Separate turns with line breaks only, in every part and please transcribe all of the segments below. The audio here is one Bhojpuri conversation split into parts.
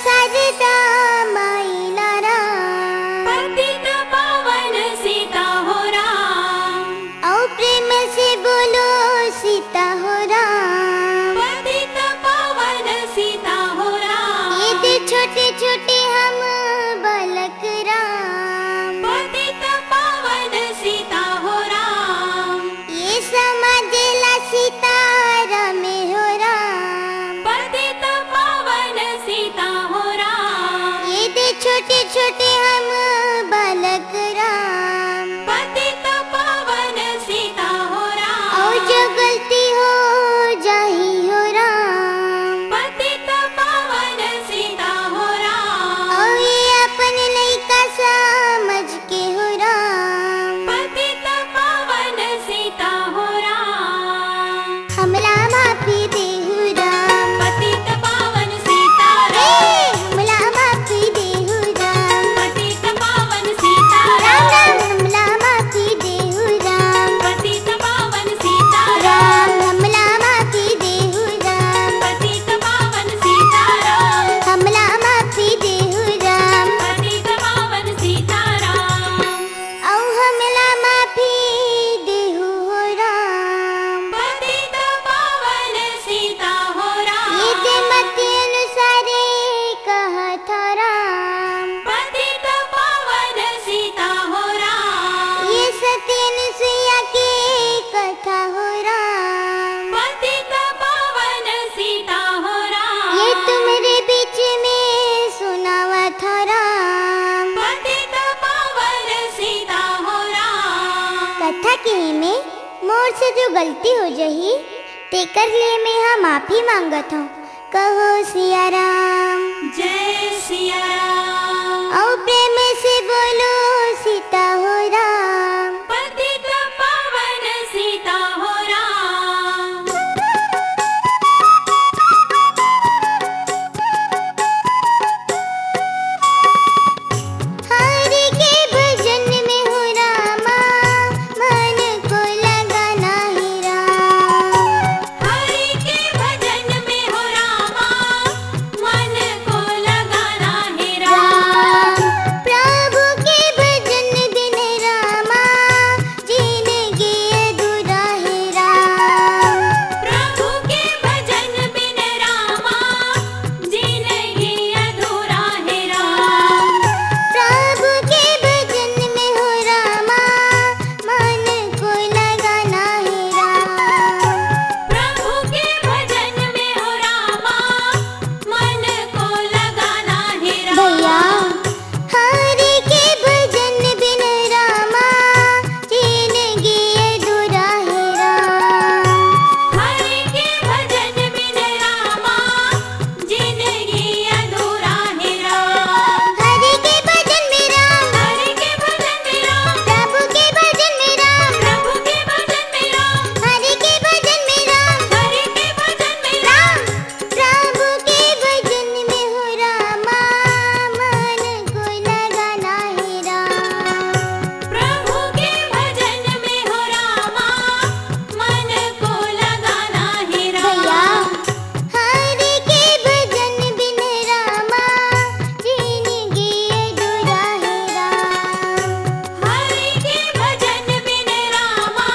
सरदा माईला राम,
पतित पावन सीता हो राम,
आओ प्रेम से बोलो सीता हो राम।
पतित पावन सीता हो राम,
ये दे छोटे छोटे हम बालक राम,
पतित पावन सीता हो राम,
ये समाजला सीता राम हो राम।
पतित पावन सीता हो राम,
ये दे छोटे छोटे हम बालक राम,
पतित पावन सीता हो राम,
और जो गलती हो जाही हो राम,
पतित पावन सीता हो राम,
और ये अपन लइका समझ के हो राम।
पतित पावन सीता हो राम,
हमला माफी देहु राम,
पतित पावन सीता
ए
राम,
हमला माफी देहु राम,
पतित पावन सीता
राम
राम,
राम हमला माफी देहु राम,
पतित पावन सीता
राम
राम,
हमला माफी देहु राम,
पतित पावन सीता राम,
हमला माफी देहु राम,
पतित पावन सीता राम,
औ हमला माफी देहु हो राम।
पतित पावन सीता हो
ये ते
राम,
मति अनुसारे कहत राम,
पतित पावन सीता हो राम,
ये सत्य अनुसुईया के कथा हो राम।
पतित पावन सीता हो राम,
ये तुम्हारे बीच में सुनावा था राम,
पतित पावन सीता हो राम,
कथा के में मोर से जो गलती हो जही तेकर लिए मैं हाँ माफी मांगत हूँ। कहो सिया राम,
जय सिया राम,
और प्रेम से बोलो सीता हो राम।
पतित पावन सीता हो राम,
हरि के भजन में हो रामा, मन को लगाना ही राम।
हरि के भजन में हो रामा, मन को लगाना है राम,
राम प्रभु के भजन बिन रामा, जिंदगी अधूरा है राम।
प्रभु के भजन बिन रामा, जिंदगी अधूरा है राम,
प्रभु के भजन में हो रामा, मन को लगाना है राम।
प्रभु के भजन में हो रामा, मन को लगाना है
भैया
राम,
हरि के भजन बिन रामा, जिंदगी अधूरा है राम।
हरि के भजन बिन रामा, जिंदगी अधूरा है राम,
हरि के भजन में राम,
हरि के भजन में राम,
प्रभु के भजन में राम,
प्रभु के भजन में राम,
हरि के भजन में राम,
हरि के भजन में
राम प्रभु के भजन में हो रामा, मन को लगाना है राम।
प्रभु के भजन में हो रामा, मन को लगाना है
भैया
राम,
हरि के भजन बिन रामा, जिंदगी अधूरा है राम।
हरि के भजन बिन रामा,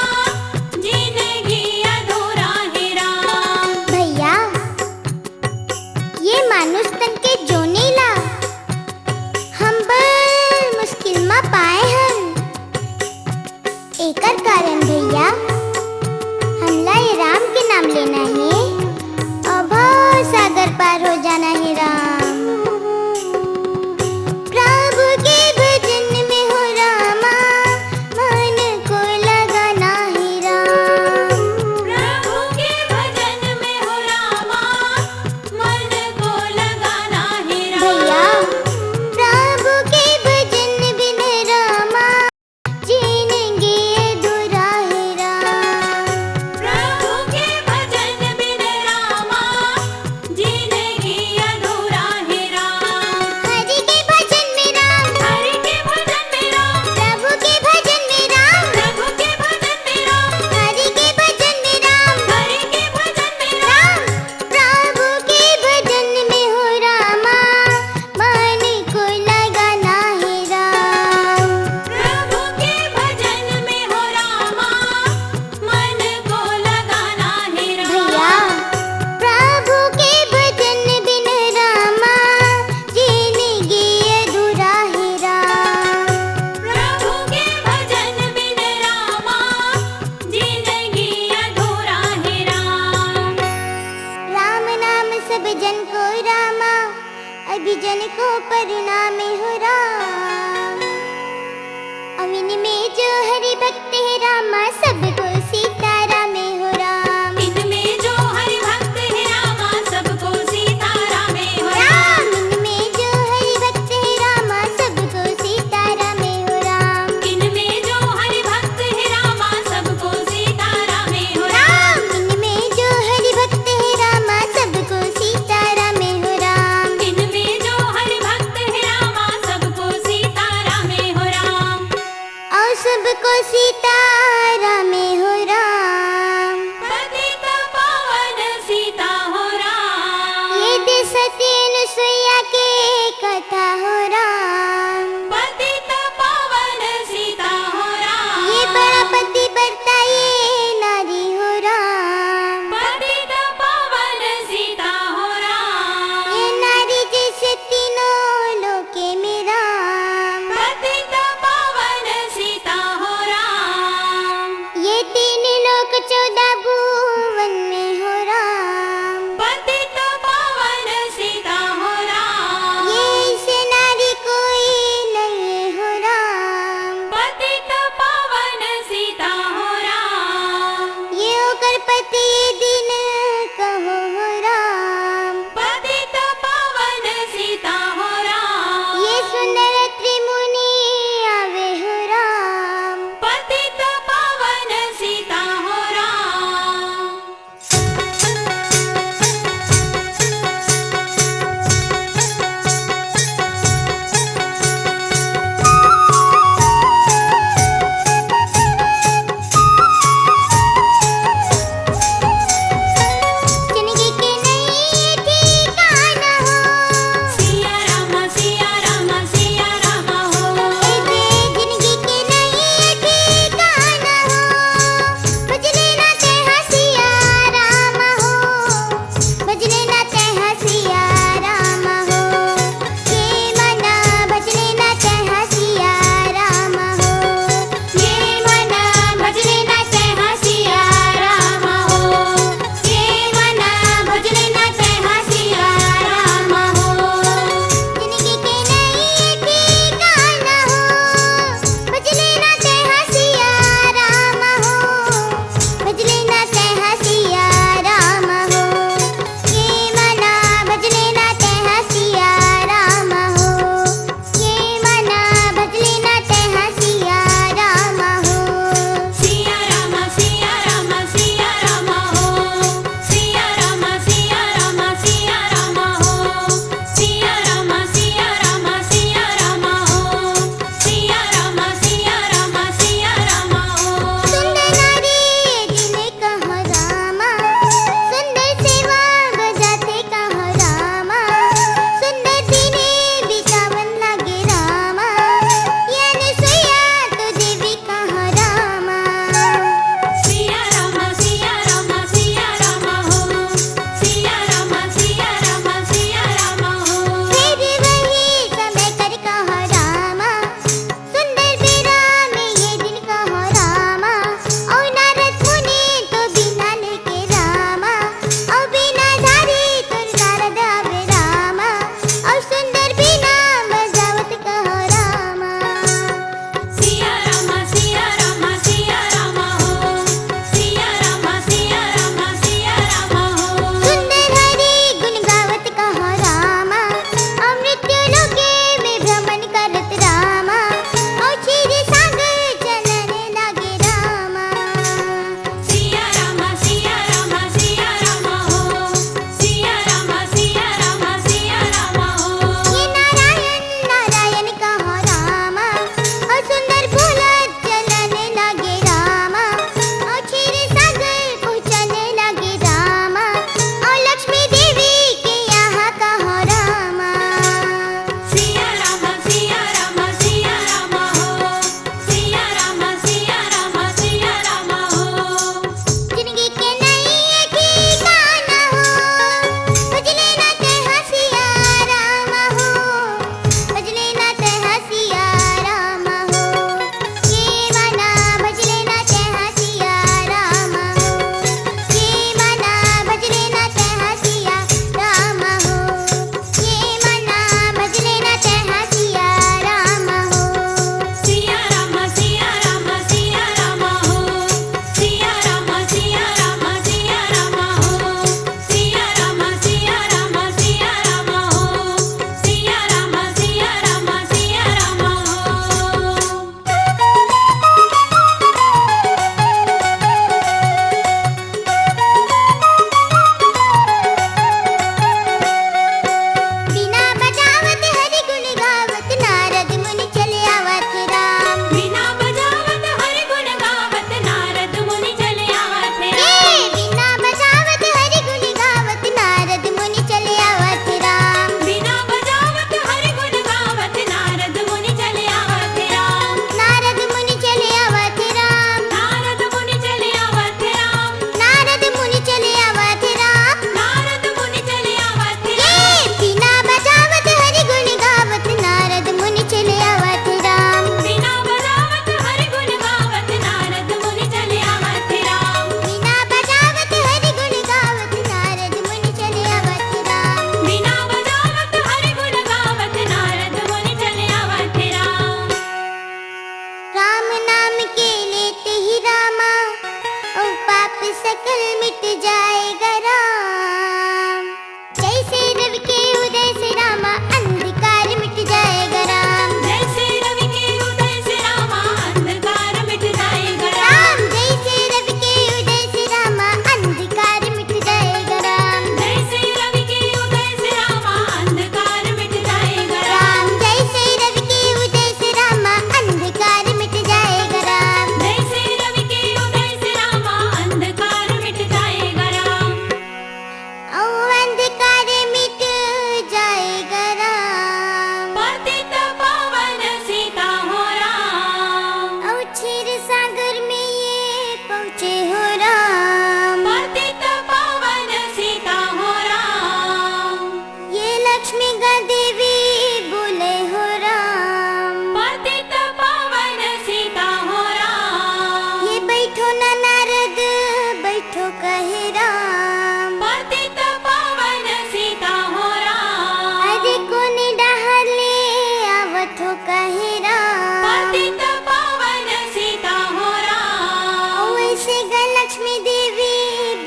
जिंदगी अधूरा है राम,
भैया ये मानुष तन के जोने ला हम बड़ मुश्किल में पाए हन। एकर कारण भैया हमला ये राम के नाम लेना है और भव सागर पार हो जाना है राम। प्रभु के भजन में हो रामा, मन को लगाना है राम।
प्रभु के भजन में हो रामा, मन को लगाना है
भैया
राम,
प्रभु के भजन बिन रामा, जिंदगी अधूरा है राम।
प्रभु के भजन बिन रामा, जिंदगी
अभिजन को परिणाम हो राम। अविन में जो हरि भक्त है रामा सबको सीता राम हो राम।
इनमें जो हरि भक्त है रामा सबको सीता राम हो राम।
इनमें जो हरि भक्त है रामा सबको सीता राम हो राम।
इनमें जो हरि भक्त है रामा सबको सीता राम हो राम।
इनमें जो हरि भक्त है रामा सबको सीता राम हो राम।
इनमें जो हरि भक्त है रामा सबको सीता राम हो राम।
और सबको सीता राम हो राम।
पतित पावन सीता हो राम।
ये देश अनुसुईया के कथा हो राम।
पतित पावन सीता हो राम।
ये बड़ा पति बढ़ता ये नारी हो राम।
पतित पावन सीता हो राम।
ये नारी जैसे तीनों लोके में राम।
पतित पावन सीता हो राम।
ये तीन लोक 14 भुवन में हो राम।
पतित पावन सीता हो राम।
ये ऐसे नारी कोई नहीं हो गलक्ष्मी गा देवी बोले हो राम।
पतित पावन सीता हो राम।
ये बैठो ना नारद बैठो कहे राम।
पतित पावन सीता हो राम।
अरे कोने डहले आवत हो कहे राम।
पतित पावन सीता हो राम।
वैसे गलक्ष्मी देवी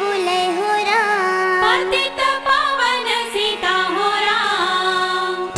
बोले हो राम।
पतित पावन सीता हो राम।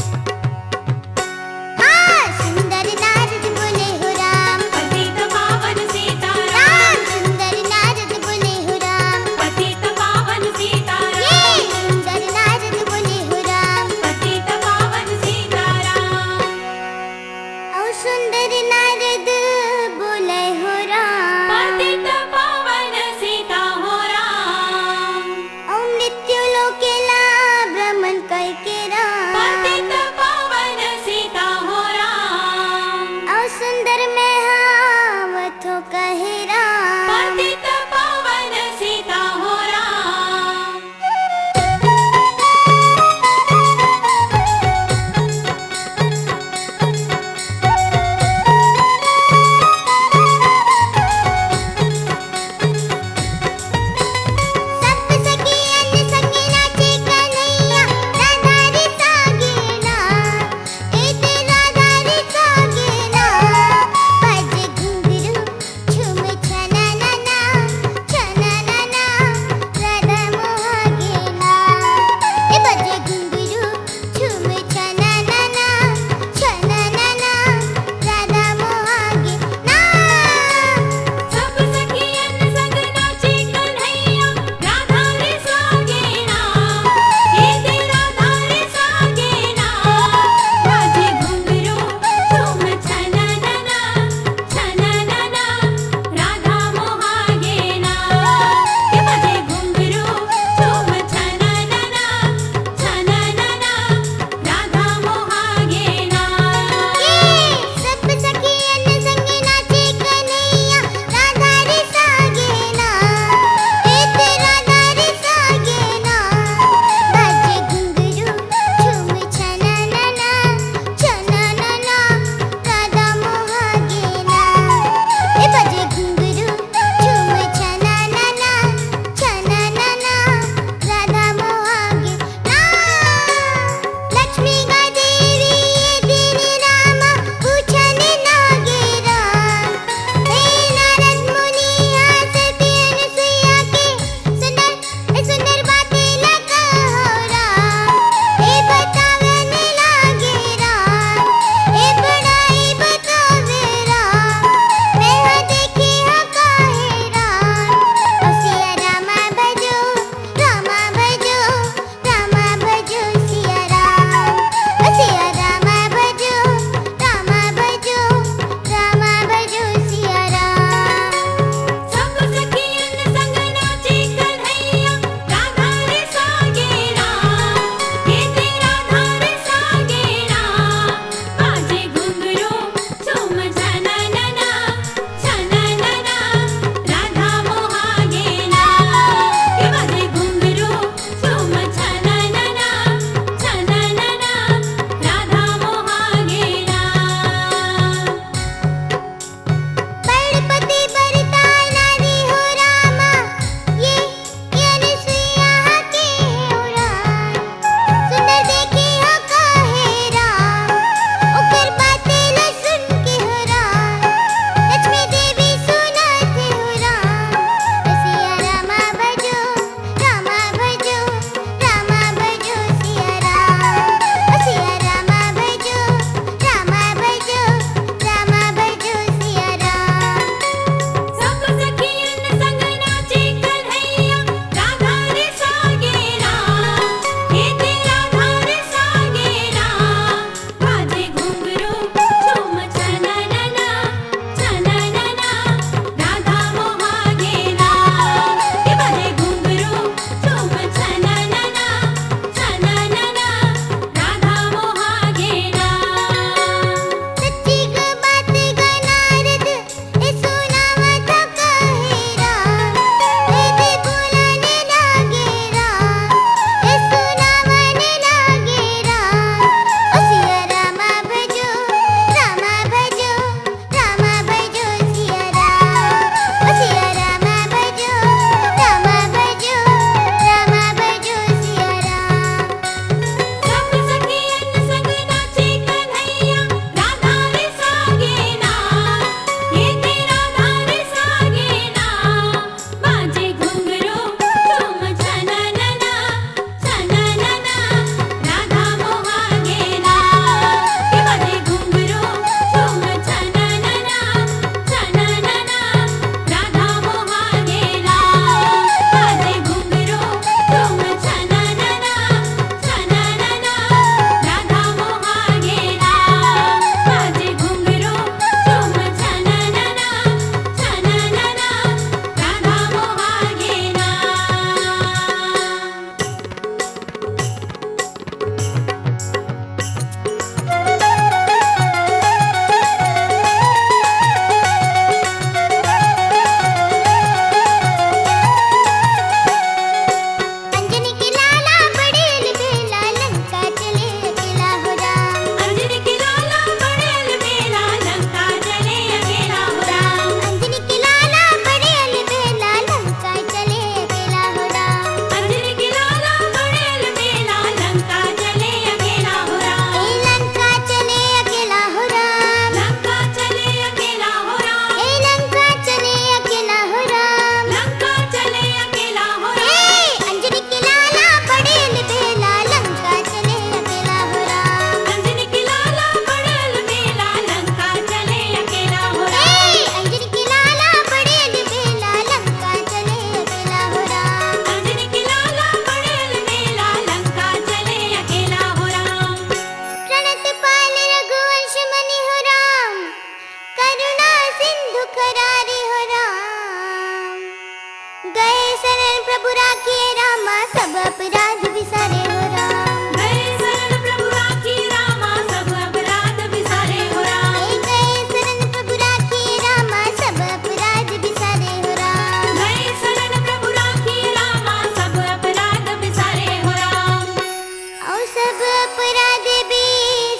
अपराध भी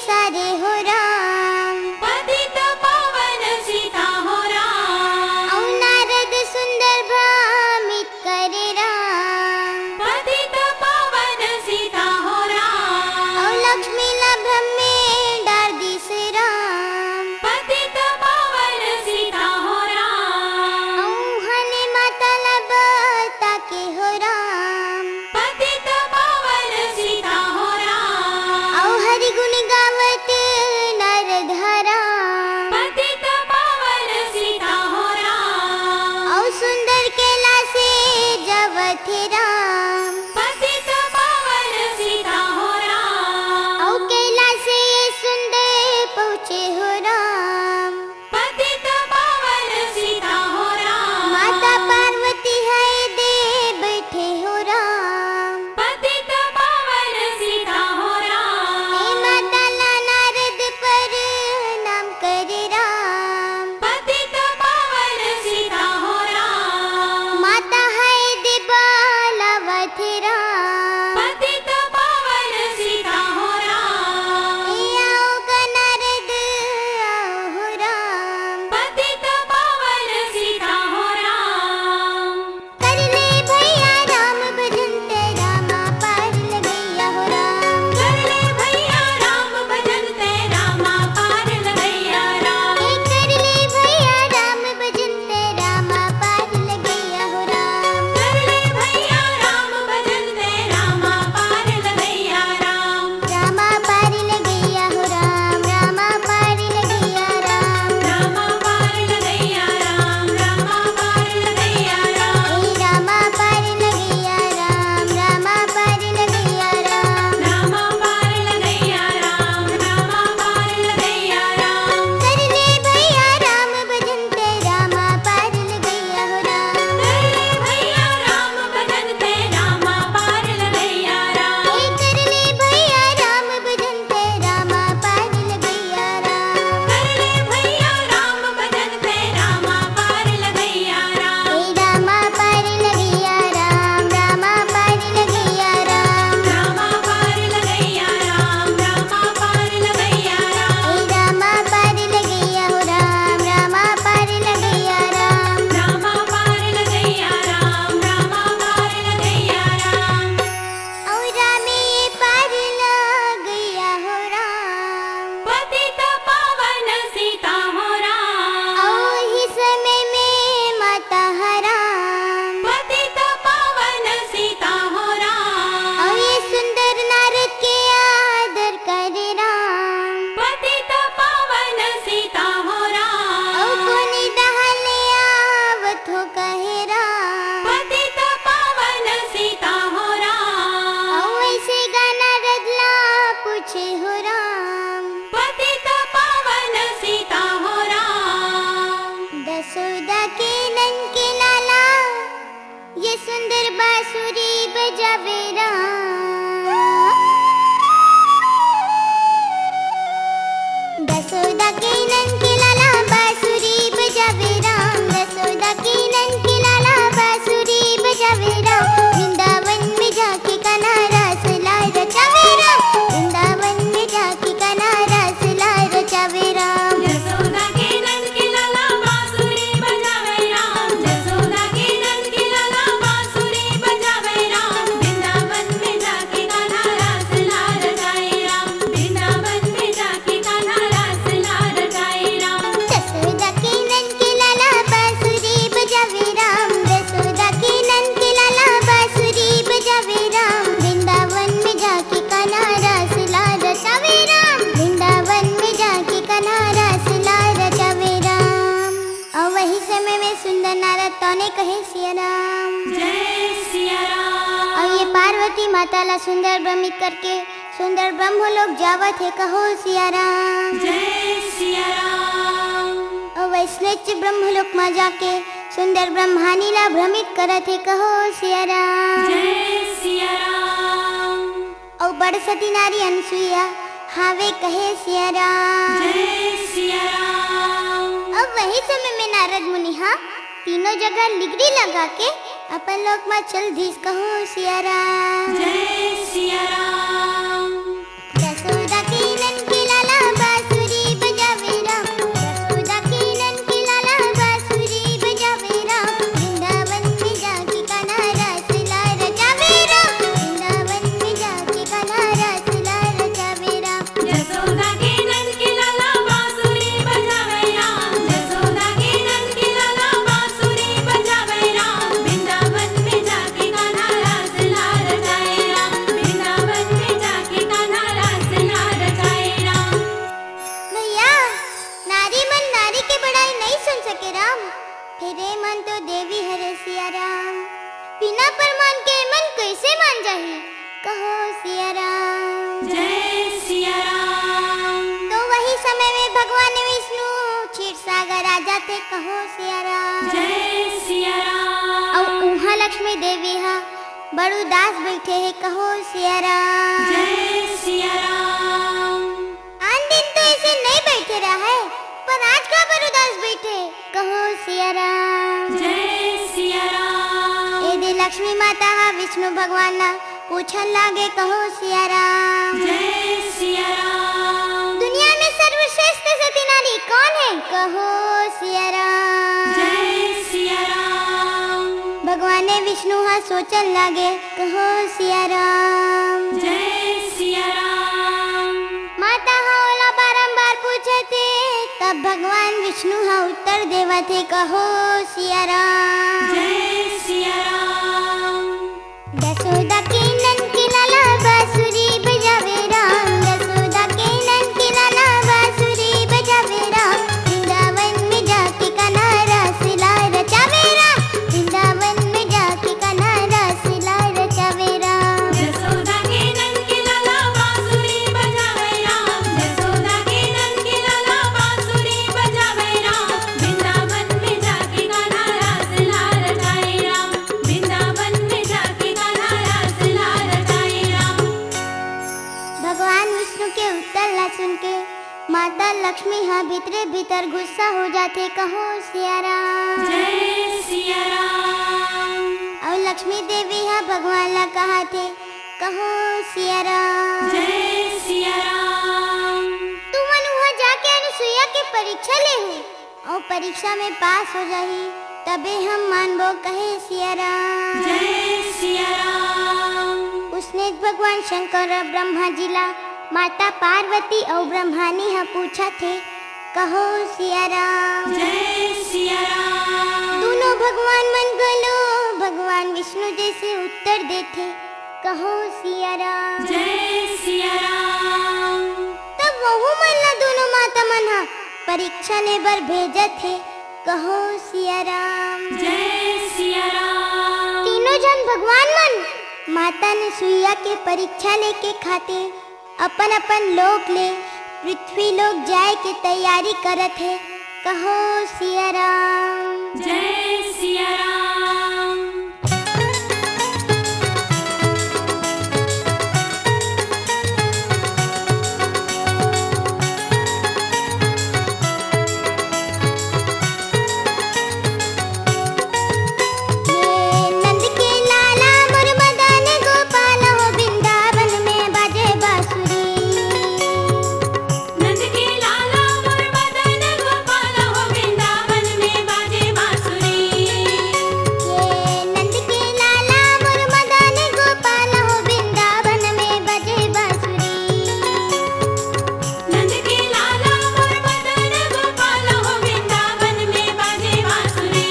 सारे हो राम।
पतित पावन सीता हो राम।
औ नारद सुंदर भ्रमित करे राम।
पतित पावन सीता हो राम।
औ लक्ष्मी ला भ्रम में डार दिस राम।
पतित पावन सीता हो राम।
औ हने माता ला बता के हो राम।
पतित पावन सीता हो राम।
औ हरि गुण गावत नारद हराम।
पतित पावन सीता हो राम।
औ सुंदर केला से जवत राम।
पतित पावन सीता हो राम।
औ केला से सुंदर पहुँचे हो राम।
पतित पावन सीता हो राम।
माता पार्वती है दे बैठे हो राम।
पतित पावन सीता हो राम।
ए माता ला नारद पर नाम करे राम।
पतित पावन सीता हो राम।
माता है दे बालावत राम।
पतित पावन सीता हो राम।
ए आओ गा नारद आओ हो राम।
पतित पावन सीता हो राम।
कर ले भैया राम भजन ते रामा पार लगैया हो राम।
कर ले भैया राम भजन ते रामा पार लगैया राम।
ए कर ले भैया राम भजन ते रामा पार लगैया हो राम।
कर ले भैया राम भजन ते रामा पार लगैया राम।
रामा पार लगैया हो राम। रामा पार लगैया राम।
रामा पार लगैया राम। रामा पार लगैया राम।
ए रामा पार लगैया राम। रामा पार लगैया राम।
रामा पार लगैया राम। रामा पार लगैया राम।
कर ले भैया राम भजन ते रामा पार लगैया हो राम।
कर ले भैया राम भजन ते रामा पार लगैया राम।
ए कर ले भैया राम भजन ते रामा पार लगैया राम।
कर ले भैया राम भजन ते रामा पार लगैया राम।
ए रामा पार लगैया राम। रामा पार लगैया राम।
रामा पार लगैया राम। रामा पार लगैया राम।
ए रामा पार लगैया हो राम। रामा पार लगैया राम।
रामा पार लगैया राम। रामा पार लगैया राम।
औ रामे पार लगैया हो राम।
पतित पावन सीता हो राम।
औ ही समय में माता हराम।
पतित पावन सीता हो राम।
औ ये सुंदर नारद के आदर करे राम।
पतित पावन सीता हो
औ
राम।
कोनी दहले आवत हो कहे राम।
पतित पावन सीता हो राम।
औ ऐसे गाना रदला पूछे हो राम।
पतित पावन सीता हो राम।
दसोदा के नन के लाला ये सुंदर बांसुरी बजावे राम। दसोदा के नन के लाला बांसुरी बजावे राम। दसोदा के नन के लाला बांसुरी बजावे राम। वृंदावन में जाके कान्हा रास ला रचावे राम। वृंदावन में जाके कान्हा रास ला रचावे राम।
यशोदा के नंद की लाला बांसुरी बजावे राम। यशोदा के नंद की लाला बांसुरी बजावे राम। वृंदावन में जाके कान्हा रास ला रचाए राम। वृंदावन में जाके कान्हा रास ला रचाए राम।
दसोदा के नन के लाला बांसुरी बजावे राम। दसोदा के नन के लाला बांसुरी बजावे राम। वृंदावन में जाके कान्हा रास ला रचावे राम। वृंदावन में जाके कान्हा रास ला रचावे राम। और वही समय में सुंदर नारद तौने कहे सिया राम।
जय सिया राम।
और ये पार्वती माता ला सुंदर भ्रमित करके सुंदर ब्रह्म लोग जावत है कहो सिया राम।
जय सिया राम।
और वैष्णव ब्रह्मलोक में जाके सुंदर ब्रह्मानी ला भ्रमित करत है कहो सिया राम।
जय सिया राम।
और बड़ सती नारी अनसुईया हावे कहे सिया राम।
जय सिया राम।
अब वही समय में नारद मुनि हाँ तीनों जगह लिगड़ी लगा के अपन लोक में चल धीस कहो सिया राम।
जय सिया राम।
भगवान तो देवी हरे सिया राम। बिना प्रमाण के मन कैसे मान जाही, कहो सिया राम।
जय सिया राम।
तो वही समय में भगवान विष्णु क्षीर सागर आ जाते, कहो सिया राम।
जय सिया राम।
और उहाँ लक्ष्मी देवी हा बड़ू दास बैठे है, कहो सिया राम।
जय सिया राम।
आन दिन तो ऐसे नहीं बैठे रहा है, पर आज का बड़ू दास बैठे, कहो सिया राम।
जय सिया राम।
ए दे लक्ष्मी माता हा विष्णु भगवान ना पूछन लागे, कहो सिया राम।
जय सिया राम।
दुनिया में सर्वश्रेष्ठ सती नारी कौन है, कहो सिया राम।
जय सिया राम।
भगवान विष्णु हा सोचन लागे, कहो सिया राम।
जय सिया राम।
माता हा ओला बारंबार पूछे थे, तब भगवान विष्णु हा उत्तर देवा थे, कहो सिया राम।
जय सिया राम।
यशोदा के नंद के लाला बांसुरी बजावे राम, यशोदा के नंद के लाला बांसुरी बजावे राम। वृंदावन में जाके कान्हा रासलीला रचावे राम, वृंदावन में जाके कान्हा रासलीला रचावे राम।
यशोदा के नंद के लाला बांसुरी बजावे राम, यशोदा के नंद के लाला बांसुरी बजावे राम। वृंदावन में जाके कान्हा रासलीला रचाए राम, वृंदावन में जाके कान्हा रासलीला रचाए राम।
भगवान विष्णु के उत्तर ला सुन के माता लक्ष्मी हा भीतरे भीतर गुस्सा हो जाते, कहो सिया राम।
जय सिया राम।
और लक्ष्मी देवी हा भगवान ला कहा थे, कहो सिया राम।
जय सिया राम।
तू मन वहाँ जाके अनुसुईया के परीक्षा ले हो और परीक्षा में पास हो जाही, तबे हम मानबो, कहे सिया राम।
जय सिया राम।
उसने भगवान शंकर और ब्रह्मा जी ला माता पार्वती और ब्रह्मानी हा पूछा थे, कहो सिया राम।
जय सिया राम।
दोनों भगवान मन गलो भगवान विष्णु जैसे उत्तर देते, कहो सिया राम।
जय सिया राम।
तब वहु मन ला दोनों माता मन हा परीक्षा ले बर भेजत थे, कहो सिया राम।
जय सिया राम।
तीनों जन भगवान मन माता ने सुइया के परीक्षा लेके खाते अपन अपन लोक ले पृथ्वी लोक जाए के तैयारी करत है, कहो सिया राम।
जय सिया राम।
ये नंद के लाला मोर मदन गोपाल हो, वृंदावन में बाजे बांसुरी।
नंद के लाला मोर मदन गोपाल हो, वृंदावन में बाजे बांसुरी।
ये नंद के लाला मोर मदन गोपाल हो, वृंदावन में बाजे बांसुरी।
नंद के लाला मोर मदन गोपाल हो, वृंदावन में बाजे बांसुरी।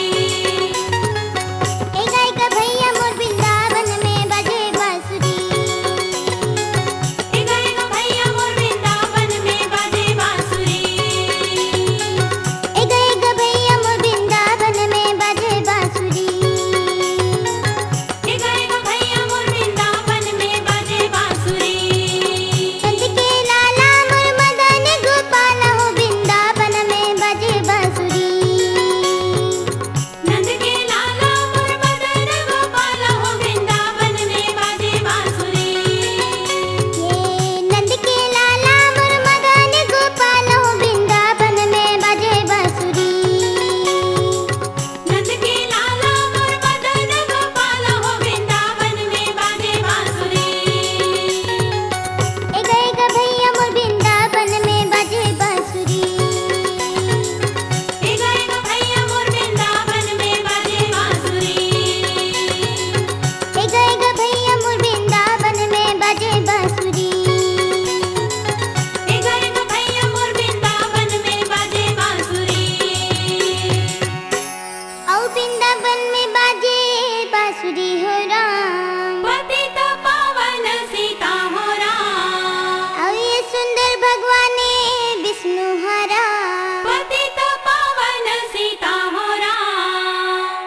ए गाय का भैया मोर वृंदावन में बाजे बांसुरी।
ए गाएगा भैया मोर वृंदावन में बाजे बांसुरी।
ए गाय का भैया मोर वृंदावन में बाजे बांसुरी।
ए गाएगा भैया मोर वृंदावन में बाजे बांसुरी।
नंद के लाला मोर मदन गोपाल हो, वृंदावन में बाजे बांसुरी।
नंद के लाला मोर मदन गोपाल हो, वृंदावन में बाजे बांसुरी।
ये नंद के लाला मोर मदन गोपाल हो, वृंदावन में बाजे बांसुरी।
नंद के लाला मोर मदन गोपाल हो, वृंदावन में बाजे बांसुरी।
ए गाएगा भैया मोर वृंदावन में बाजे बांसुरी।
ए गाएगा भैया मोर वृंदावन में बाजे बांसुरी।
ए गाएगा भैया मोर वृंदावन में बाजे बांसुरी।
ए गाएगा भैया मोर वृंदावन में बाजे बांसुरी।
और वृंदावन में बाजे बांसुरी हो राम।
पतित पावन सीता हो राम।
और ये सुंदर भगवान विष्णु हरा।
पतित पावन सीता हो राम।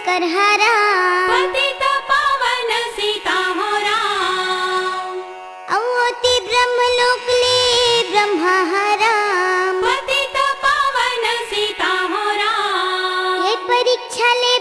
शंकर हरा
पतित पावन सीता हो राम
अवोती ब्रह्मलोक ले ब्रह्मा हरा
पतित पावन सीता हो राम
ये परीक्षा ले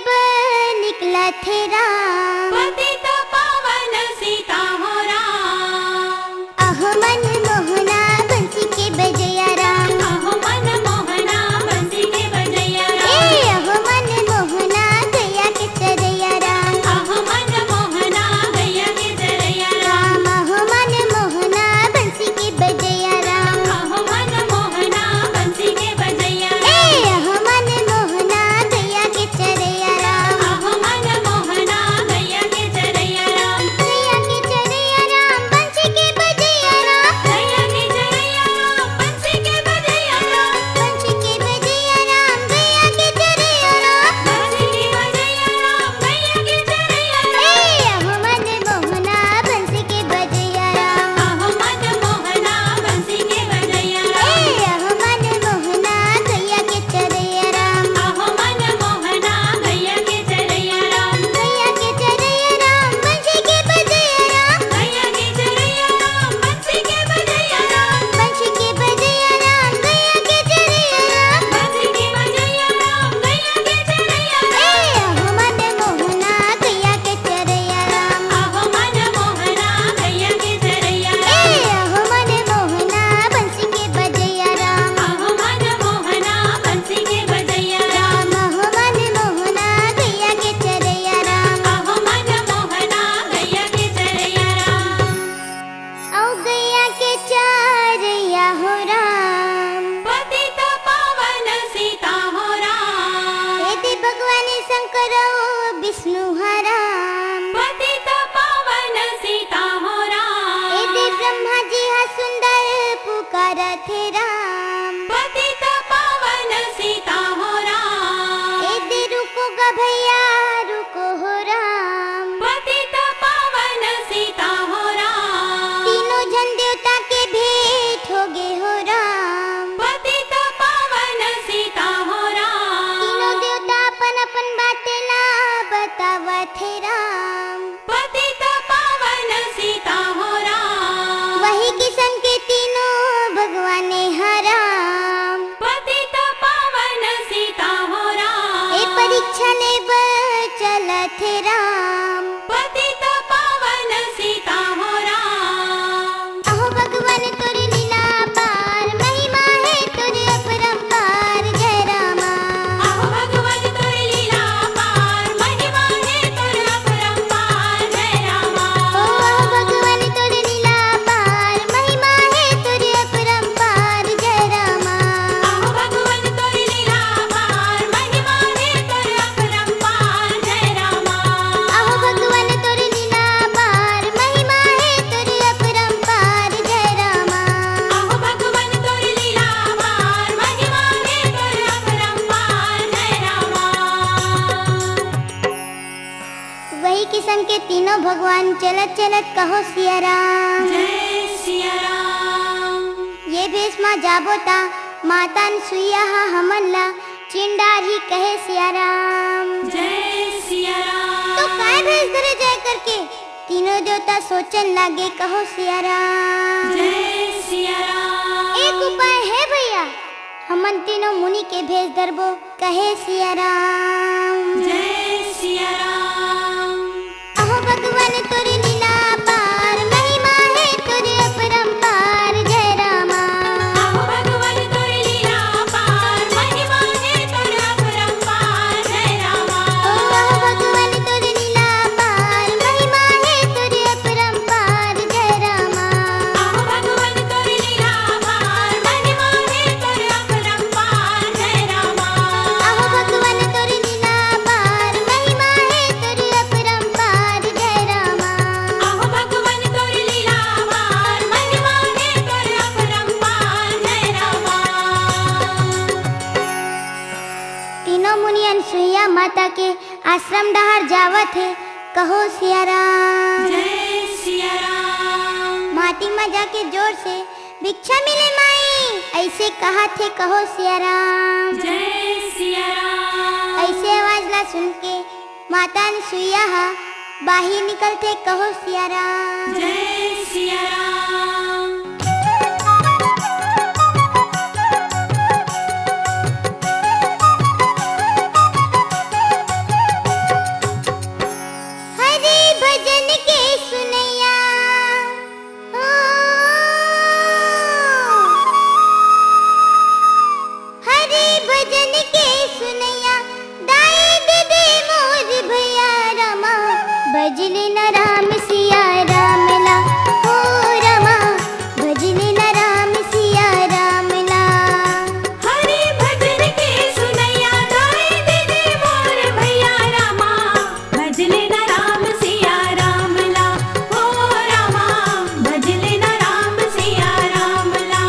निकला थे राम
पतित पावन सीता हो राम
अहो मन मोहना बंसी के बजया राम
अहो मन मोहना बंसी के बजैया राम
ए अहो मन मोहना गया के चरैया राम
अहो मन मोहना गैया के चरैया राम
राम अहो मन मोहना बंसी के बजया राम
अहो मन मोहना बंसी के बजैया
ए अहो मन मोहना गया के चरैया राम
अहो मन मोहना गैया के चरैया राम
गया के चरैया राम बंसी के बजया राम
गैया के चरैया राम बंसी के बजैया राम
बंसी के बजया राम गया के चरैया राम
बंसी के बजैया राम गैया के चरैया राम
ए अहो मन मोहना बंसी के बजया राम
अहो मन मोहना बंसी के बजैया राम
ए अहो मन मोहना गया के चरैया राम
अहो मन मोहना गैया के चरैया राम
गया के चरैया राम बंसी के बजया राम
गैया के चरैया राम बंसी के बजैया राम
बंसी के बजया राम गया के चरैया राम
बंसी के बजैया राम गैया के चरैया राम
ए अहो मन मोहना गया के चरैया राम
अहो मन मोहना गैया के चरैया
ए
राम
अहो मन मोहना बंसी के बजया राम
अहो मन मोहना बंसी के बजैया राम
राम अहो मन मोहना गया के चरैया राम
अहो मन मोहना गैया के चरैया राम
औ गया के चरैया हो राम
पतित पावन सीता हो राम
हे दे भगवान शंकर विष्णु हराम
पतित पावन सीता हो
हे दे
राम
ब्रह्मा जी हा सुंदर पुकारत हे राम
पतित पावन सीता हो राम
हे दे रुको गा भैया रुको हो राम
पतित पावन सीता हो राम
तीनों जन देवता के भेंट हो गे हो राम
पतित पावन सीता हो राम
तीनों देवता अपन अपन बातें ला बतावत हे राम
पतित पावन सीता हो राम
वही किस्म के तीनों भगवान हराम
पतित पावन सीता हो राम
ए परीक्षा ले चलत हे राम
पतित पावन सीता हो राम
अहो भगवान तोरी लीला पार महिमा है तोरी अपरंपार जय रामा
अहो भगवान तोरी लीला पार महिमा है तोर अपरंपार जय रामा
ओ अहो भगवान तोरी लीला पार महिमा है तोरी अपरंपार जय रामा
अहो भगवान तोरी लीला पार महिमा है तोर अपरंपार जय रामा
अहो भगवान तोरी लीला पार महिमा है तोरी अपरंपार जय रामा
अहो भगवान तोरी लीला पार महिमा है तोर अपरंपार जय रामा
वही किस्म के तीनों भगवान चलत चलत कहो सिया राम
जय सिया राम
ये भेष माँ जाबोता माता सुइया हा हमन ला चिंडार ही कहे सिया राम
जय सिया
तो
राम
काय भेष धरे जाय करके तीनों देवता सोचन लागे कहो सिया राम
जय सिया राम
एक उपाय है भैया हमन तीनों मुनि के भेष धरबो कहे सिया राम
जय सिया राम
अहो भगवान तोरी लीला पार महिमा है तोरी अपरंपार जय रामा
अहो भगवान तोरी लीला पार महिमा है तोर अपरंपार जय रामा
ओ अहो भगवान तोरी लीला पार महिमा है तोरी अपरंपार जय रामा
अहो भगवान तोरी लीला पार महिमा है तोर अपरंपार जय रामा
अहो भगवान तोरी लीला पार महिमा है तोरी अपरंपार जय रामा
अहो भगवान तोरी लीला पार महिमा है तोर अपरंपार जय रामा
तीनों मुनियन सुइया माता के आश्रम डहार जावत है कहो सिया राम
जय सिया राम
माटी में जाके जोर से भिक्षा मिले माई ऐसे कहा थे कहो सिया राम
जय सिया राम
ऐसे आवाज ला सुन के माता ने सुइया बाही निकलते कहो सिया राम।
जय सिया राम।
हरि भजन के सुनैया ओ, हरि भजन के सुनैया दाई दे दे मोर भैया रामा भजले न राम सिया राम ला ओ रामा भजले न राम सिया राम ला।
हरि भजन के सुनैया दाई दे दे मोर भैया रामा भजले न राम सिया राम ला हो रामा भजले न राम सिया राम ला।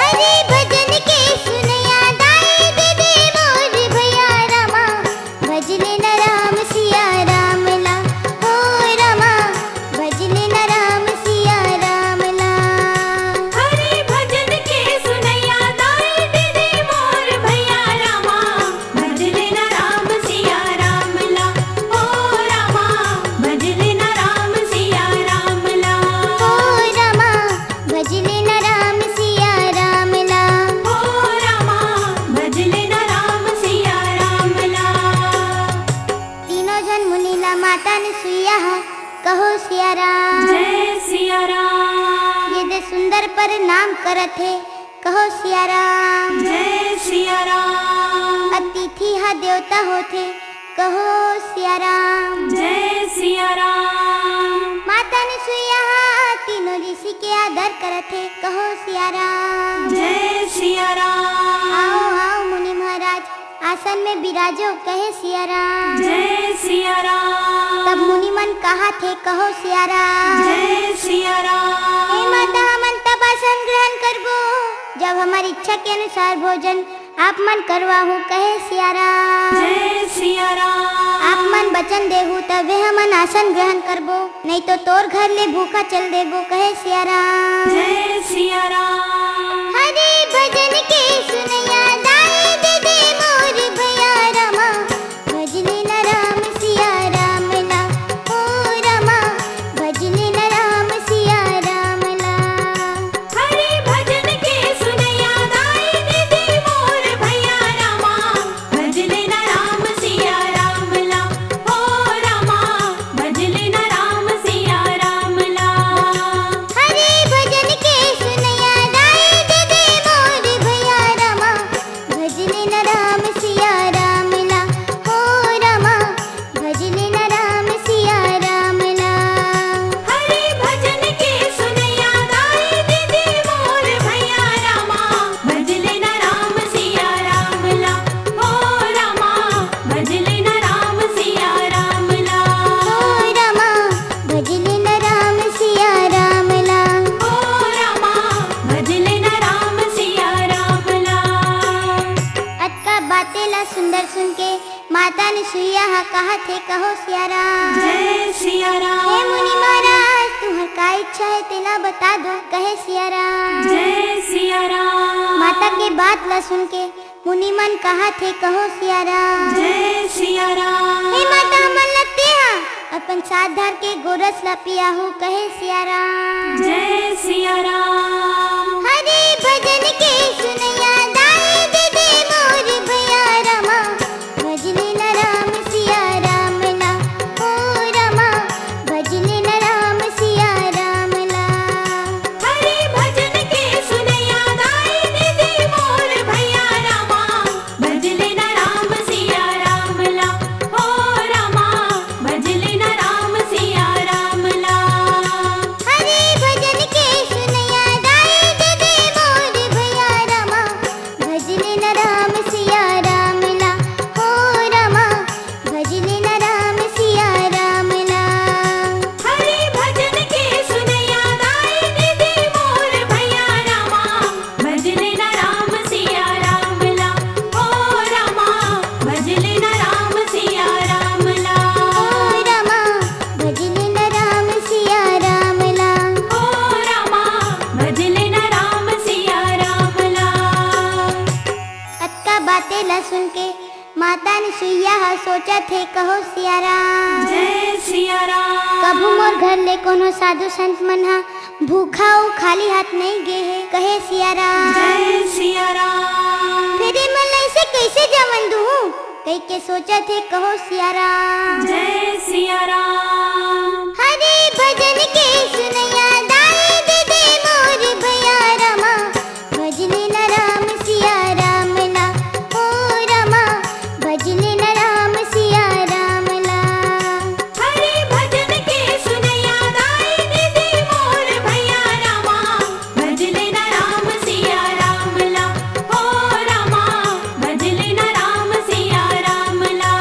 हरि भजन के सुनैया दाई दे दे मोर भैया रामा भजले न राम सिया राम ला ओ रामा भजले न राम सिया राम ला।
हरि भजन के सुनैया दाई दे दे मोर भैया रामा भजले न राम सिया राम ला हो रामा भजले न राम सिया राम ला
ओ रामा भजले न राम सिया राम ला।
हो रामा भजले न राम सिया राम ला।
तीनों जन मुनीला माता ने सुइया कहो सिया राम।
जय सिया राम।
ये दे सुंदर पर नाम करत है कहो सिया राम।
जय सिया राम।
अतिथि देवता होते कहो सिया राम।
जय सिया राम।
माता ने सुइया तीनों ऋषि के आदर करत है कहो सिया राम।
जय सिया राम।
आओ आओ मुनि महाराज आसन में विराजो कहे सिया राम।
जय सिया राम।
तब मुनि मन कहा थे कहो सिया राम।
जय सिया राम।
हे माता हमन तब आसन ग्रहण करबो जब हमारी इच्छा के अनुसार भोजन आप मन करवाहू कहे सिया राम।
जय सिया राम।
आप मन वचन देहू तबे हमन आसन ग्रहण करबो नहीं तो तोर घर ले भूखा चल देबो कहे सिया राम।
जय सिया राम।
हरि भजन के सुनैया दाई दे दे मोर भैया रामा भजले न राम सिया राम ला ओ रामा भजले न राम सिया राम ला।
हरि भजन के सुनैया दाई दे दे मोर भैया रामा भजले न राम सिया राम ला हो रामा भजले न राम सिया राम ला।
हरि भजन के सुनैया दाई दे दे मोर भैया रामा भजले न राम सिया राम ला ओ रामा भजले न राम सिया राम ला।
हरि भजन के सुनैया दाई दे दे मोर भैया रामा भजले न राम सिया राम ला हो रामा भजले न राम सिया राम ला
ओ रामा भजले न राम सिया राम ला।
हो रामा भजले न राम सिया राम ला।
अतका बातें ला सुंदर सुन के माता ने सुइया कहा थे कहो सिया राम।
जय सिया
हे
राम।
मुनि महाराज तुम्हार का इच्छा है तेला बता दो कहे सिया राम।
जय सिया राम।
माता के बात ला सुन के मुनि मन कहा थे कहो सिया राम।
जय सिया राम।
हे माता मन लगते हैं अपन साथ धर के गोरस ला पिया हो कहे सिया राम।
जय सिया राम।
हरि भजन के सुनैया दाई दे दे मोर भैया रामा भजले न राम सिया राम ला ओ रामा भजले न राम सिया राम ला।
हरि भजन के सुनैया दाई दे दे मोर भैया रामा भजले न राम सिया राम ला हो रामा भजले न राम सिया राम ला।
हरि भजन के सुनैया दाई दे दे मोर भैया माता ने सुइया हा सोचा थे कहो सिया राम।
जय सिया राम।
कभू मोर घर ले कोनो साधु संत मन हा भूखा हो खाली हाथ नहीं गे है कहे सिया राम।
जय सिया राम।
फिर मन ऐसे कैसे जवन दू कई के सोचा थे कहो सिया राम।
जय सिया राम।
हरे भजन के सुनैया दाई दे दे मोर भैया रामा भजने न राम सिया राम ला ओ रामा भजने न राम सिया राम ला।
हरे भजन के सुनैया दाई दे दे मोर भैया रामा भजले न राम सिया राम ला ओ रामा भजले न राम सिया राम ला।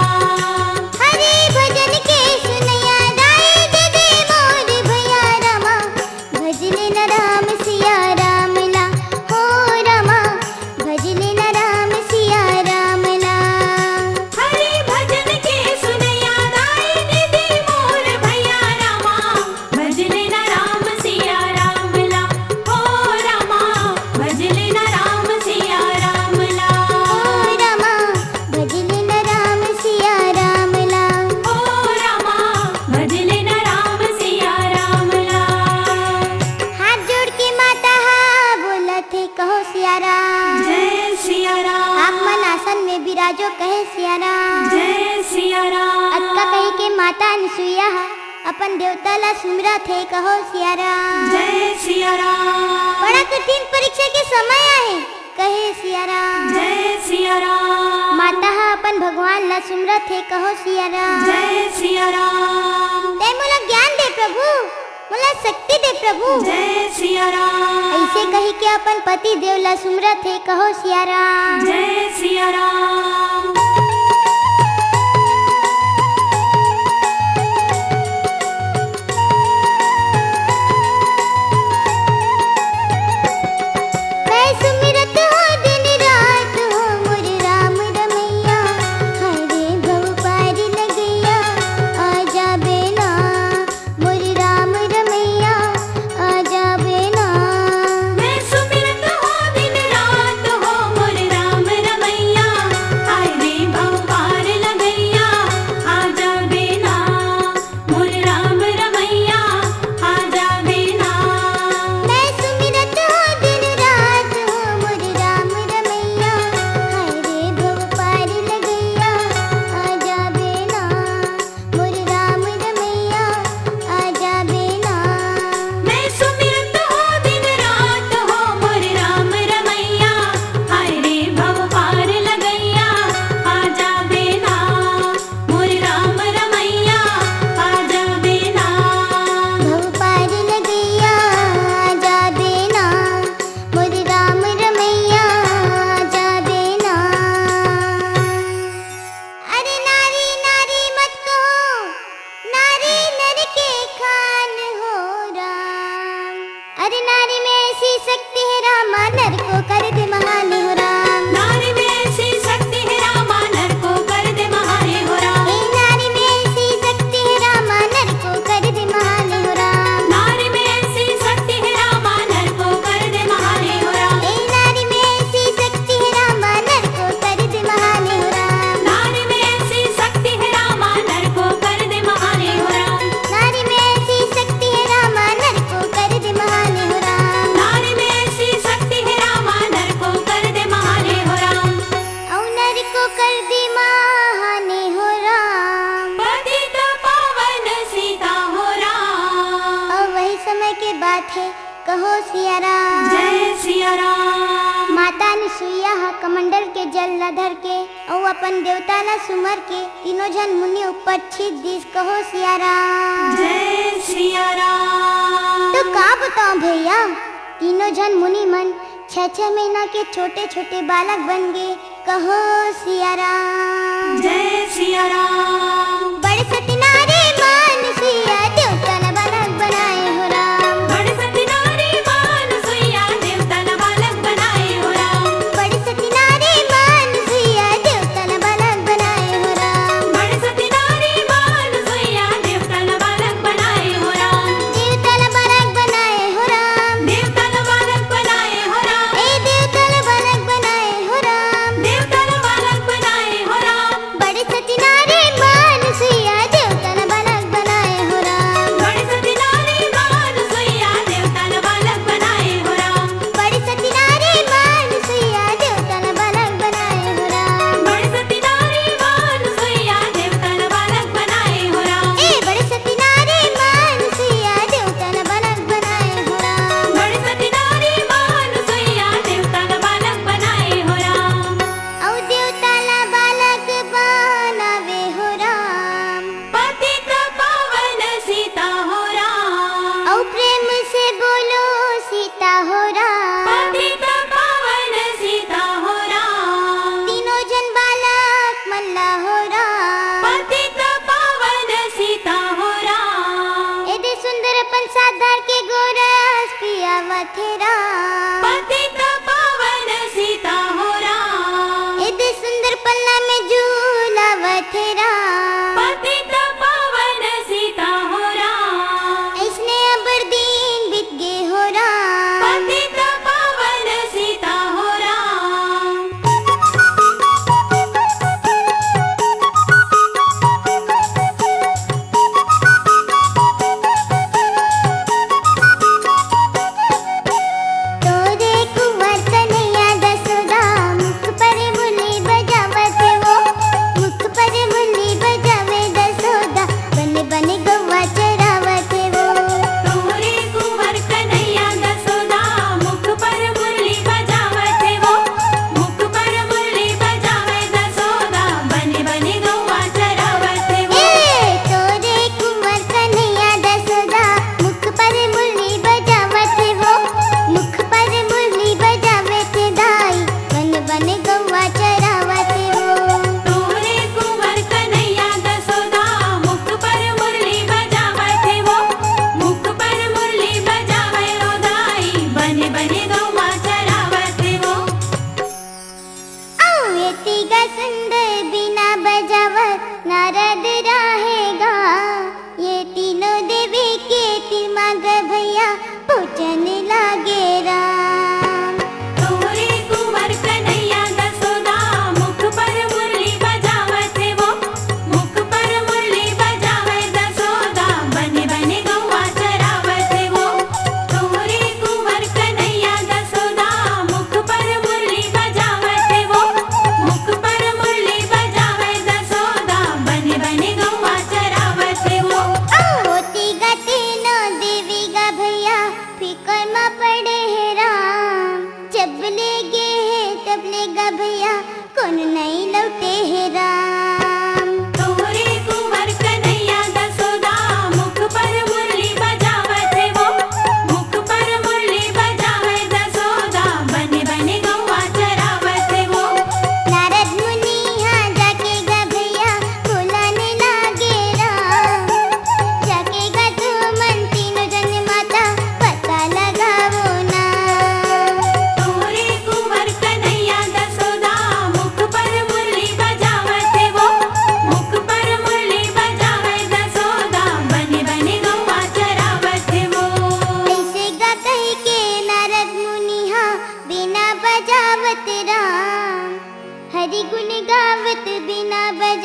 हरे भजन के सुनैया दाई दे दे मोर भैया रामा भजने न राम सिया राम ला ओ रामा भजने न राम सिया राम ला।
हरे भजन के सुनैया दाई दे दे मोर भैया रामा भजले न राम सिया राम ला ओ रामा भजले न राम सिया राम ला।
ओ रामा भजने न राम सिया राम ला।
ओ रामा भजले न राम सिया राम ला।
हाथ जोड़ के माता हा बोला थे कहो सिया राम।
जय सिया राम।
आप मन आसन में विराजो कहे सिया राम।
जय सिया राम।
अक्का कही के माता अनसुईया हा अपन देवता ला सुमरा थे कहो सिया राम।
जय सिया राम।
बड़ा कठिन परीक्षा के समय आए कहे सिया राम।
जय सिया राम।
माता हा अपन भगवान ला सुमरा थे कहो सिया राम।
जय सिया राम।
ते मोला ज्ञान दे प्रभु मोला शक्ति दे प्रभु।
जय सिया राम।
ऐसे कही के अपन पति देव ला सुमरा थे कहो सिया राम।
जय सिया राम।
मैं सुमिरत हो दिन रात हो मोर राम रमैया हरे भव पार लगैया आजा बेना मोर राम रमैया आजा बेना।
मैं सुमिरत हो दिन रात हो मोर राम रमैया हाय रे भव पार लगैया आजा बेना मोर राम रमैया आजा बेना।
मैं सुमिरत हो दिन रात हो मोर राम रमैया हरे भव पार लगैया आजा बेना मोर राम रमैया आजा बेना।
मैं सुमिरत हो दिन रात हो मोर राम रमैया हाय रे भव पार लगैया आजा बेना मोर राम रमैया आजा बेना।
भव पार लगैया आजा बेना मोर राम रमैया आजा बेना। अरे नारी नारी मत कहो नारी नर के खान हो राम। अरे नारी में ऐसी शक्ति है रामा नर को कर दे महान हो राम।
नारी में ऐसी शक्ति है रामा नर को कर दे महान हो राम।
ए नारी में ऐसी शक्ति है रामा नर को कर दे महान हो राम।
नारी में ऐसी शक्ति है रामा नर को कर दे महान हो राम।
ए नारी में ऐसी शक्ति है रामा नर को कर दे महान हो राम।
नारी में ऐसी शक्ति है रामा नर को कर दे महान हो राम।
नारी में ऐसी शक्ति है रामा नर को कर दे महान हो राम।
नारी में ऐसी शक्ति है रामा नर को कर दे महान हो राम।
औ नर को कर दे महान हो राम।
पतित पावन सीता हो राम।
और वही समय के बात है कहो सिया राम।
जय सिया राम।
माता ने सुइया हा कमंडल के जल ला धर के और अपन देवता ला सुमर के तीनों जन मुनि ऊपर छित दिस कहो सिया राम।
जय सिया राम।
तो का बताऊं भैया तीनों जन मुनि मन 6-6 महीना के छोटे छोटे बालक बन गए कहो सिया राम।
जय सिया राम।
बड़े सतनारे मान सिया देवता ला बालक बनाए हो राम।
बड़े सतनारी मान सुइया देवता न बालक बनाए हो राम।
बड़े सतनारे मान सिया देवता ला बालक बनाए हो राम।
बड़े सतनारी मान सुइया देवता न बालक बनाए हो राम।
देवता ला बालक बनाए हो राम।
देवता न बालक बनाए हो राम।
ए देवता ला बालक बनाए हो राम।
देवता न बालक बनाए हो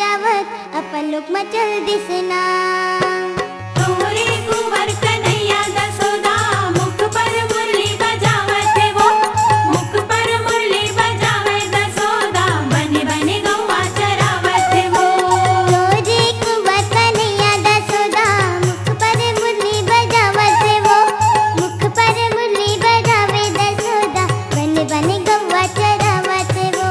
बजावत अपन लोग मचल दिसना।
तोरे कुंवर कन्हैया दसोदा मुख पर मुरली बजावत वो, मुख पर मुरली बजावे दसोदा, बने बने गौवा चरावत वो।
तोरे कुंवर कन्हैया दसोदा मुख पर मुरली बजावत वो, मुख पर मुरली बजावे दसोदा, बने बने गौवा चरावत वो।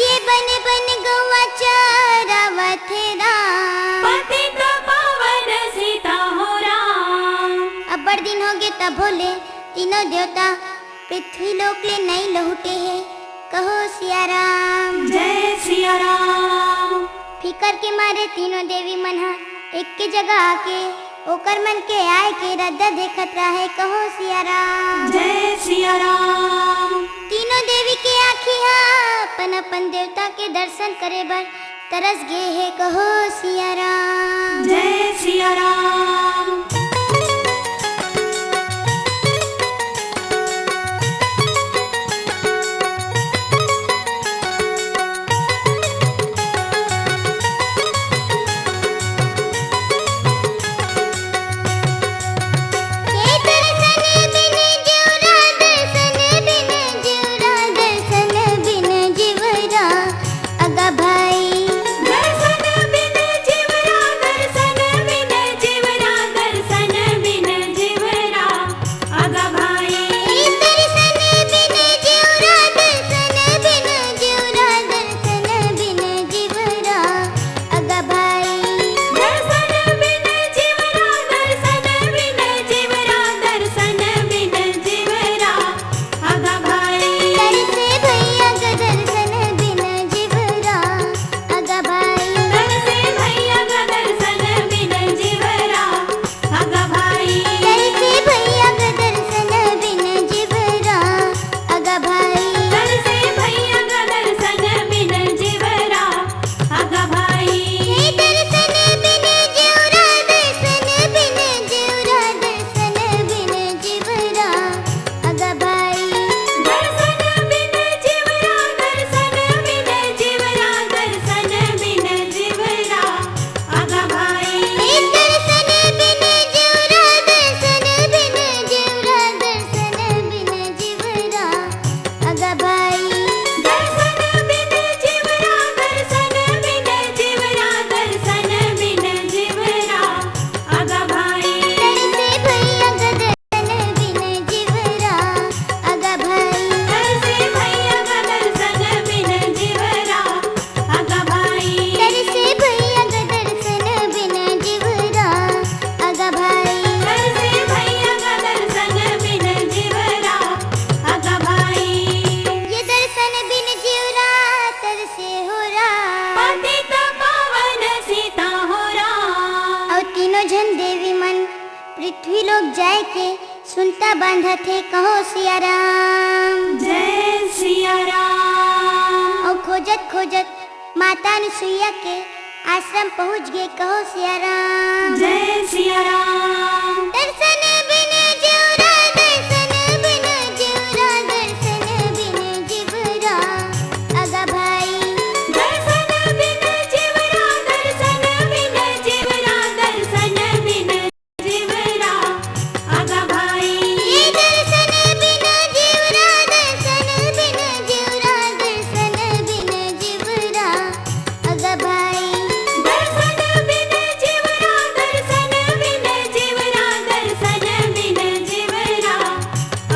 ये बने बने गौवा चरावत राम।
पतित पावन सीता हो राम।
अब बड़ दिन हो गए तब भोले तीनों देवता पृथ्वी लोक ले नहीं लौटे हैं, कहो सिया राम।
जय सिया राम।
फिकर के मारे तीनों देवी मन हा एक के जगह आके ओकर मन के आए के रद्दा देखत रहे, कहो सिया राम।
जय सिया राम।
तीनों देवी के आँखिया अपन अपन देवता के दर्शन करे बर तरस गए है, कहो सिया राम।
जय सिया राम।
ये दर्शन बिन जीवरा, दर्शन बिन जीवरा, दर्शन बिन जीवरा, अगा भाई।
दर्शन बिन जीवरा, दर्शन बिन जीवरा, दर्शन बिन जीवरा, अगा भाई।
ये दर्शन बिन जीवरा, दर्शन बिन जीवरा, दर्शन बिन जीवरा, अगा भाई।
दर्शन बिन जीवरा, दर्शन बिन जीवरा, दर्शन बिन जीवरा, अगा भाई।
तरसे भैया का दर्शन बिन जीवरा, अगा भाई।
तरसे भैया का दर्शन बिन जीवरा, अगा भाई।
तरसे भैया का दर्शन बिन जीवरा, अगा भाई।
तरसे भैया का दर्शन बिन जीवरा, अगा भाई।
ये दर्शन बिन जीवरा, दर्शन बिन जीवरा, दर्शन बिन जीवरा, अगा भाई।
दर्शन बिन जीवरा, दर्शन बिन जीवरा, दर्शन बिन जीवरा, अगा भाई।
ये दर्शन बिन जीवरा, दर्शन बिन जीवरा, दर्शन बिन जीवरा, अगा भाई।
दर्शन बिन जीवरा, दर्शन बिन जीवरा, दर्शन बिन जीवरा, अगा भाई।
तरसे भैया का दर्शन बिन जीवरा, अगा भाई।
तरसे भैया का दर्शन बिन जीवरा, अगा भाई।
तरसे भैया का दर्शन बिन जीवरा, अगा भाई।
तरसे भैया का दर्शन बिन जीवरा, अगा भाई।
ये दर्शन बिन जीवरा तरसे हो रहा।
पतित पावन सीता हो राम।
और तीनों जन देवी मन पृथ्वी लोक जाए के सुनता बांधा थे, कहो सिया राम।
जय सिया राम।
और खोजत खोजत माता अनुसुईया के आश्रम पहुँच गए, कहो सिया राम।
जय सिया राम।
दर्शन बिन जीवरा, दर्शन बिन जीवरा, दर्शन बिन जीवरा, अगा भाई।
दर्शन बिन जीवरा, दर्शन बिन जीवरा, दर्शन बिन जीवरा, अगा भाई।
ये दर्शन बिन जीवरा, दर्शन बिन जीवरा, दर्शन बिन जीवरा, अगा भाई।
दर्शन बिन जीवरा, दर्शन बिन जीवरा, दर्शन बिन जीवरा,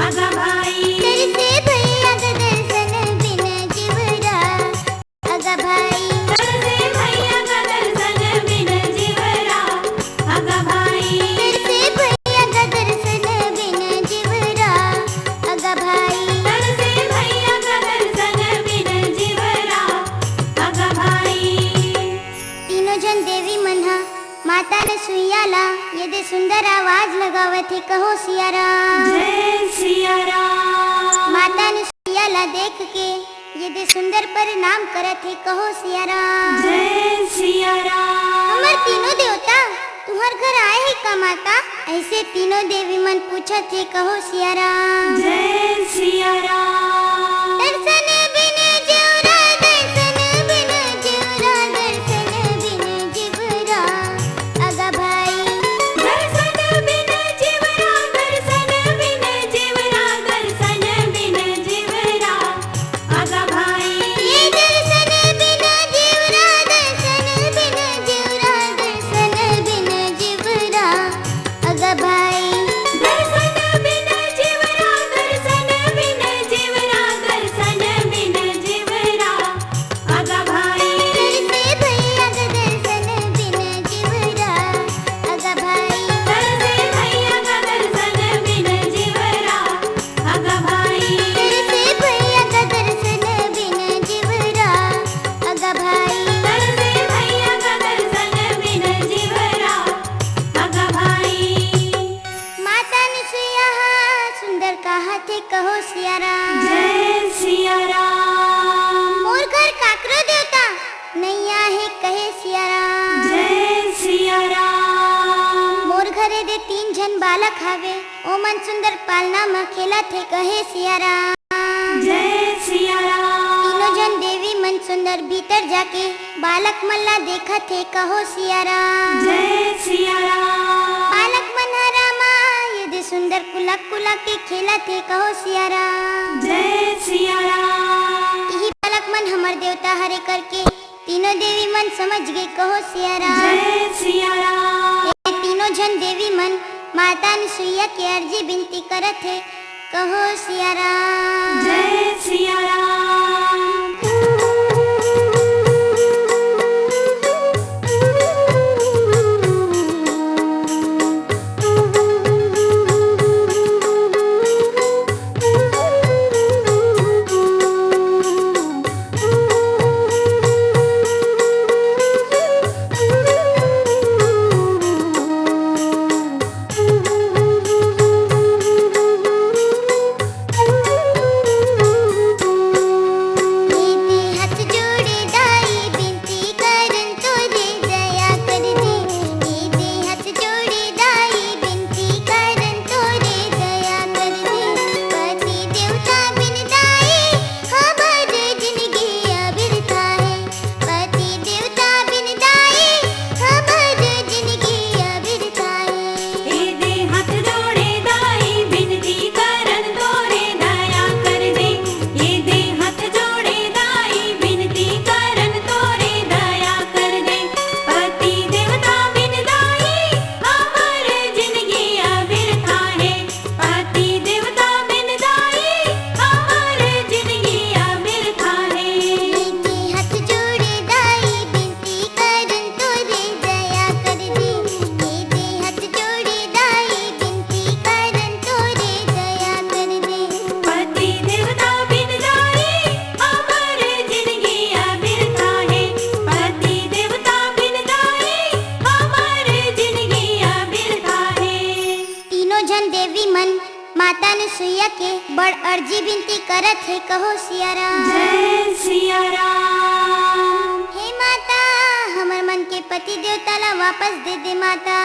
अगा भाई।
तरसे भैया का दर्शन बिन जीवरा, अगा भाई।
तरसे भैया का दर्शन बिन जीवरा, अगा भाई।
तरसे भैया का दर्शन बिन जीवरा, अगा भाई।
तरसे भैया का दर्शन बिन जीवरा, अगा भाई।
तीनों जन देवी मन्हा माता ने सुइयाला ये दे सुंदर आवाज लगावत थे, कहो सिया राम।
जय सिया राम।
माता ने सुइयाला देख के ये दे सुंदर परिणाम करत थे, कहो सिया राम।
जय सिया राम।
हमार तीनों देवता तुम्हार घर आए ही का माता? ऐसे तीनों देवी मन पूछत थे, कहो सिया राम।
जय सिया राम।
दर्शन बिन जीवरा, दर्शन बिन जीवरा, कहे सिया राम।
जय सिया राम।
मोर घरे दे 3 जन बालक हावे, ओ मन सुंदर पालना में खेला थे कहे सिया राम।
जय सिया राम।
तीनों जन देवी मन सुंदर भीतर जाके बालक मल्ला देखा थे कहो सिया राम।
जय सिया राम।
बालक मन रामा यदि सुंदर कुलक कुलक के खेला थे कहो सिया राम।
जय सिया राम।
यही बालक मन हमर देवता हरे करके तीनों देवी मन समझ गए कहो सिया राम।
जय सिया राम।
ये तीनों जन देवी मन माता अनुसुईया के अर्जी विनती करत है कहो सिया राम।
जय सिया राम।
माता अनुसुईया के बड़ अर्जी विनती करत है कहो सिया राम।
जय सिया राम।
हे माता हमर मन के पति देवता ला वापस दे दे माता,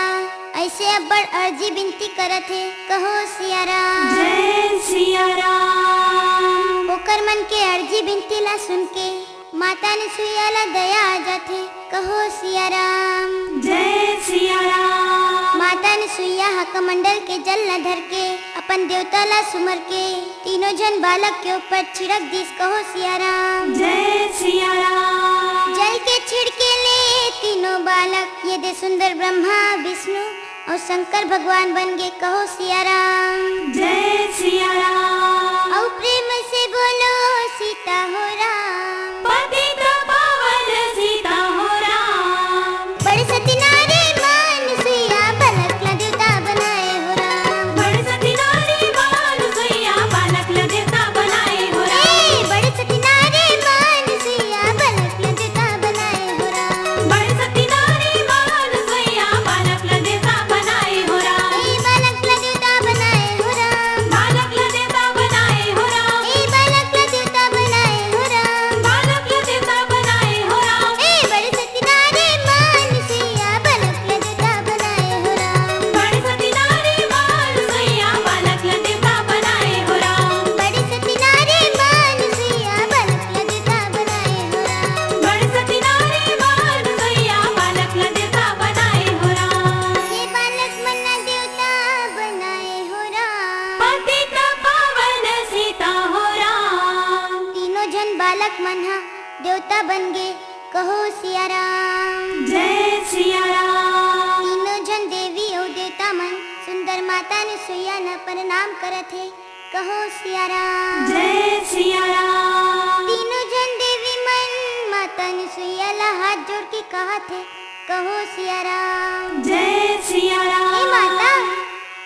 ऐसे अब बड़ अर्जी विनती करत है कहो सिया राम।
जय सिया राम।
ओकर मन के अर्जी विनती ला सुन के माता अनुसुईया ला दया आ जाथे कहो सिया राम।
जय सिया राम।
माता अनुसुईया हा कमंडल के जल न धर के अपन देवता ला सुमर के तीनों जन बालक के ऊपर छिड़क दीस कहो सिया राम।
जय सिया राम।
जल के छिड़के ले तीनों बालक ये दे सुंदर ब्रह्मा विष्णु और शंकर भगवान बन गए कहो सिया राम।
जय सिया राम।
और प्रेम से बोलो सीता हो राम।
पतित पावन सीता हो राम।
बड़े सती नारी मान सुइया बालक ला देवता बनाए हो राम।
बड़े सती नारी मान सुइया बालक ला देवता बनाए हो राम।
बड़े सती नारी मान सुइया बालक ला देवता बनाए हो राम।
बड़े सती नारी मान सुइया बालक ला देवता बनाए हो राम।
बालक ला देवता बनाए हो राम।
बालक ला देवता बनाए हो राम।
बालक ला देवता बनाए हो राम।
बालक ला देवता बनाए हो राम।
बड़े सती नारी मान सुइया बालक ला देवता बनाए हो राम।
बड़े सती नारी मान सुइया बालक ला देवता बनाए हो राम।
बड़ी सती नारी मान सुइया बालक ला देवता बनाए हो राम।
बड़े सती नारी मान सुइया बालक ला देवता बनाए हो राम।
ये बालक मन्ना देवता बनाए हो राम।
पतित पावन सीता हो राम।
तीनों जन बालक मन्हा देवता बन गए कहो सिया राम।
जय सिया राम।
तीनों जन देवी और देवता मन सुंदर माता अनुसुईया न प्रणाम करत है कहो सिया राम।
जय सिया राम।
तीनों जन देवी मन माता अनुसुईया ला हाथ जोड़ के कहा थे कहो सिया राम।
जय सिया राम।
हे माता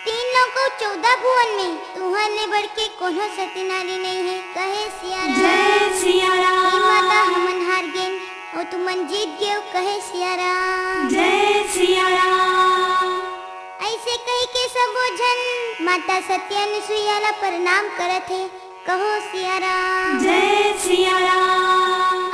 3 लोगों 14 भुवन में तुहर ले बढ़ के कोनो सती नारी नहीं है कहे सिया राम।
जय सिया
हे
राम।
माता हमन हार गेन और तुमन जीत गए कहे सिया राम।
जय सिया राम।
ऐसे कही के सबो जन माता सती अनुसुईया ला प्रणाम करत है कहो सिया राम।
जय सिया राम।